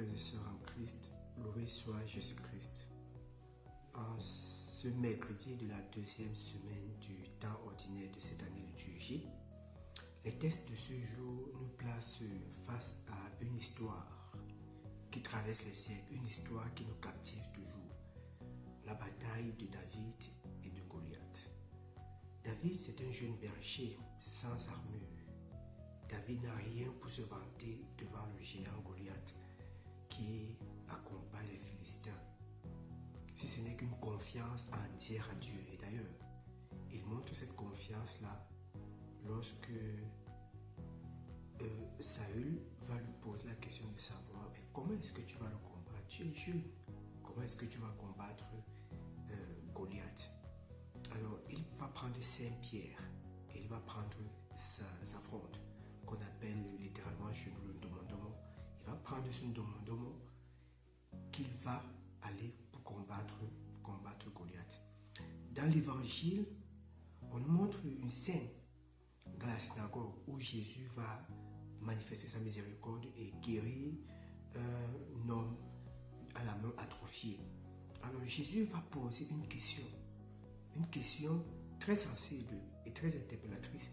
frères et sœurs en Christ, loué soit Jésus-Christ. En ce mercredi de la deuxième semaine du temps ordinaire de cette année liturgique, les textes de ce jour nous placent face à une histoire qui traverse les siècles, une histoire qui nous captive toujours. La bataille de David et de Goliath. David, c'est un jeune berger sans armure. David n'a rien pour se vanter devant le géant Goliath qui accompagne les Philistins. Si ce n'est qu'une confiance entière à Dieu. Et d'ailleurs, il montre cette confiance-là lorsque Saül va lui poser la question de savoir mais comment est-ce que tu vas le combattre? Tu es jeune. Comment est-ce que tu vas combattre Goliath? Alors, il va prendre Saint-Pierre et il va prendre sa fronde, qu'on appelle littéralement chez nous le Ndomondomo. Il va prendre ce Ndomondomo qu'il va aller pour combattre Goliath. Dans l'évangile, on nous montre une scène dans la synagogue où Jésus va manifester sa miséricorde et guérir un homme à la main atrophiée. Alors Jésus va poser une question très sensible et très interpellatrice.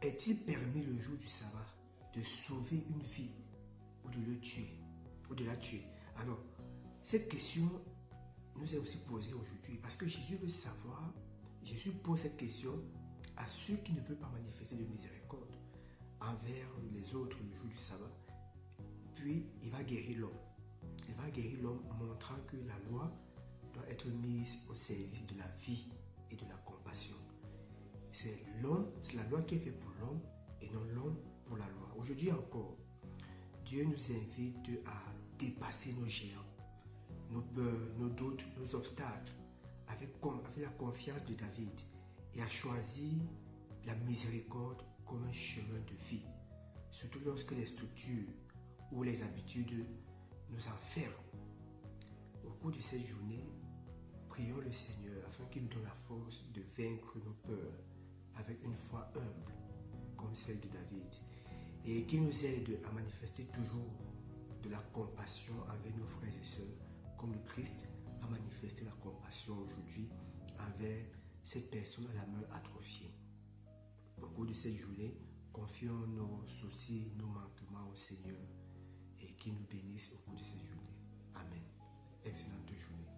Est-il permis le jour du sabbat de sauver une vie ou de le tuer ou de la tuer? Alors, cette question nous est aussi posée aujourd'hui parce que Jésus veut savoir, Jésus pose cette question à ceux qui ne veulent pas manifester de miséricorde envers les autres le jour du sabbat. Puis, il va guérir l'homme. Il va guérir l'homme montrant que la loi doit être mise au service de la vie et de la compassion. C'est la loi qui est faite pour l'homme et non l'homme pour la loi. Aujourd'hui encore, Dieu nous invite à dépasser nos géants, nos peurs, nos doutes, nos obstacles, avec la confiance de David et à choisir la miséricorde comme un chemin de vie, surtout lorsque les structures ou les habitudes nous enferment. Au cours de cette journée, prions le Seigneur afin qu'il nous donne la force de vaincre nos peurs avec une foi humble comme celle de David et qu'il nous aide à manifester toujours de la compassion envers nos frères et sœurs comme le Christ a manifesté la compassion aujourd'hui envers cette personne à la main atrophiée. Au cours de cette journée, confions nos soucis, nos manquements au Seigneur et qu'il nous bénisse au cours de cette journée. Amen. Excellente journée.